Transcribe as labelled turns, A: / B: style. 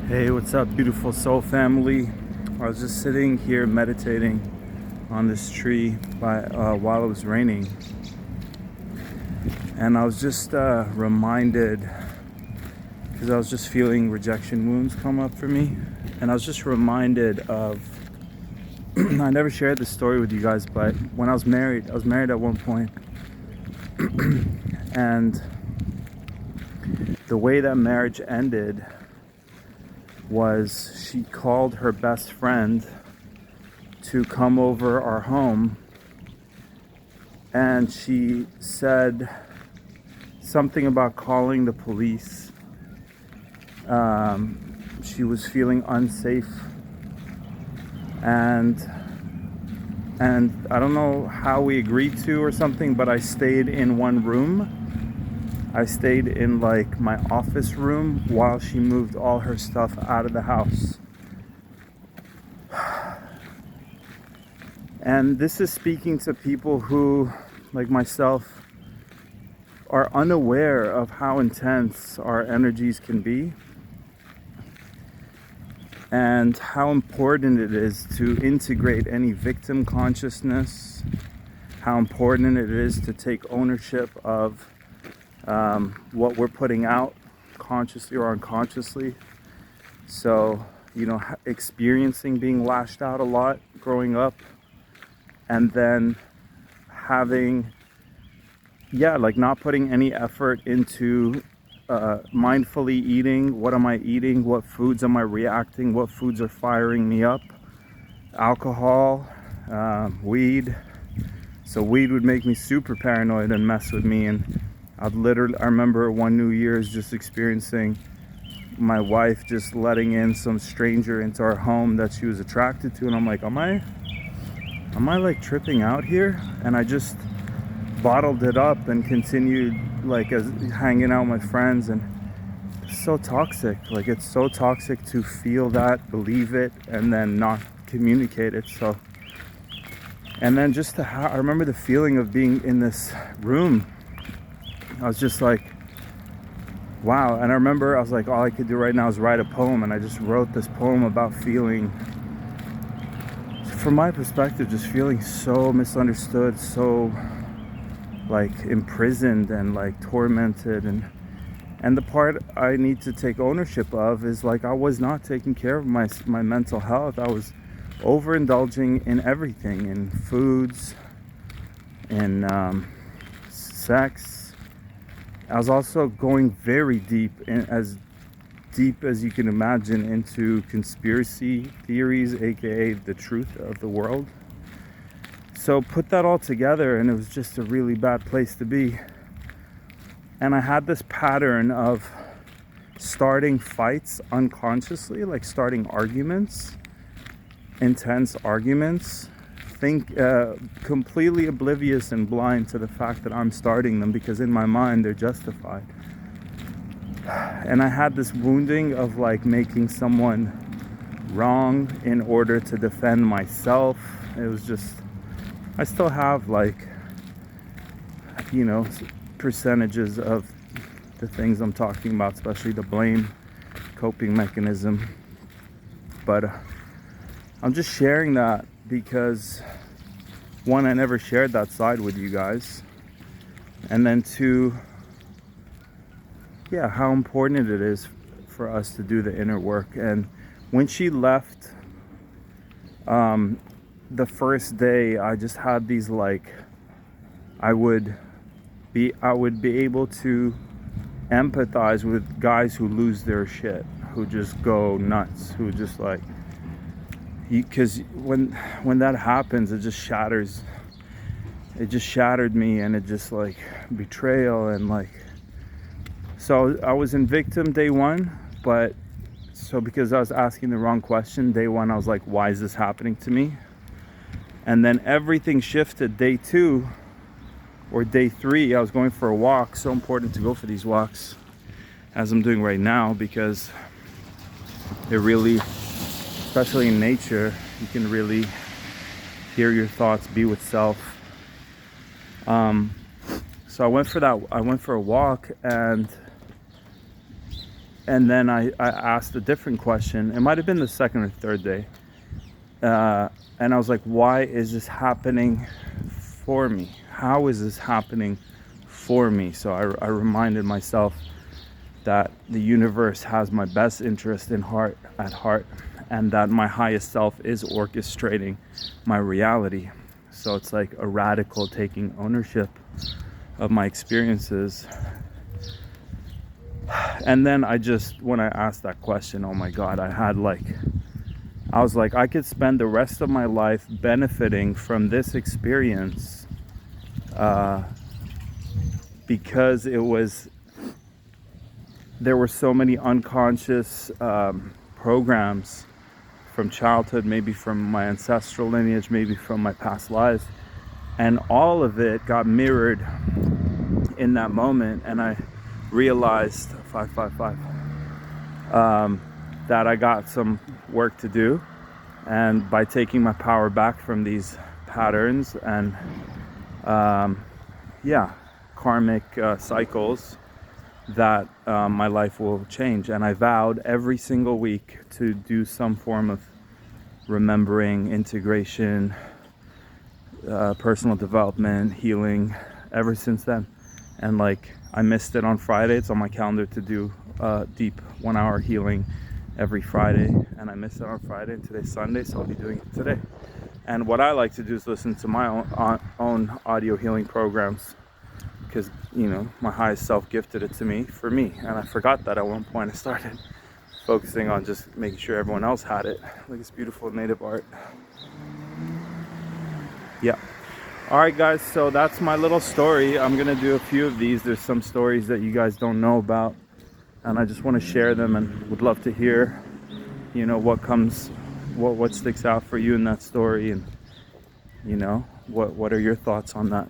A: Hey, what's up, beautiful soul family? I was just sitting here meditating on this tree while it was raining, and I was just reminded because I was just feeling rejection wounds come up for me, and I was just reminded of I never shared this story with you guys, but when I was married at one point, and the way that marriage ended was she called her best friend to come over our home, and she said something about calling the police. She was feeling unsafe, and I don't know how we agreed to or something, but I stayed in one room. I stayed in like my office room while she moved all her stuff out of the house. And this is speaking to people who, like myself, are unaware of how intense our energies can be and how important it is to integrate any victim consciousness, how important it is to take ownership of what we're putting out consciously or unconsciously. So, experiencing being lashed out a lot growing up, and then having, not putting any effort into mindfully eating. What am I eating? What foods am I reacting? What foods are firing me up? Alcohol, weed. So weed would make me super paranoid and mess with me. And I remember one New Year's just experiencing my wife just letting in some stranger into our home that she was attracted to. And I'm like, am I like tripping out here? And I just bottled it up and continued as hanging out with my friends. And it's so toxic. It's so toxic to feel that, believe it, and then not communicate it. So, and then just I remember the feeling of being in this room. I was just like, wow. And I remember I was like, all I could do right now is write a poem. And I just wrote this poem about feeling, from my perspective, just feeling so misunderstood, so imprisoned and tormented. And the part I need to take ownership of is I was not taking care of my mental health. I was overindulging in everything, in foods, in sex. I was also going very deep, as deep as you can imagine, into conspiracy theories, aka the truth of the world. So put that all together, and it was just a really bad place to be. And I had this pattern of starting fights unconsciously, starting arguments, intense arguments, completely oblivious and blind to the fact that I'm starting them, because in my mind they're justified. And I had this wounding of making someone wrong in order to defend myself. It was just, I still have percentages of the things I'm talking about, especially the blame coping mechanism. But I'm just sharing that because, one, I never shared that side with you guys, and then two, how important it is for us to do the inner work. And when she left, the first day, I just had these I would be able to empathize with guys who lose their shit, who just go nuts, who just because when that happens, it just shatters. It just shattered me, and it just betrayal and so I was in victim day one, but so because I was asking the wrong question day one, I was like, why is this happening to me? And then everything shifted day two or day three. I was going for a walk. So important to go for these walks as I'm doing right now, because it really, especially in nature, you can really hear your thoughts, be with self. So I went for a walk, and And then I asked a different question. It might have been the second or third day. And I was like, why is this happening for me? How is this happening for me? So I reminded myself that the universe has my best interest at heart, and that my highest self is orchestrating my reality. So it's like a radical taking ownership of my experiences. And then when I asked that question, oh my God, I was like, I could spend the rest of my life benefiting from this experience, because there were so many unconscious programs from childhood, maybe from my ancestral lineage, maybe from my past lives, and all of it got mirrored in that moment. And I realized 555 that I got some work to do, and by taking my power back from these patterns and karmic cycles, that my life will change. And I vowed every single week to do some form of remembering, integration, personal development, healing ever since then. And I missed it on Friday. It's on my calendar to do deep 1 hour healing every Friday, and I missed it on Friday, and today's Sunday, so I'll be doing it today. And what I like to do is listen to my own audio healing programs, because my highest self gifted it to me for me, and I forgot that at one point. I started focusing on just making sure everyone else had it. Look, it's beautiful native art. Yeah. All right, guys, so that's my little story. I'm gonna do a few of these. There's some stories that you guys don't know about, and I just want to share them, and would love to hear what sticks out for you in that story, and what are your thoughts on that.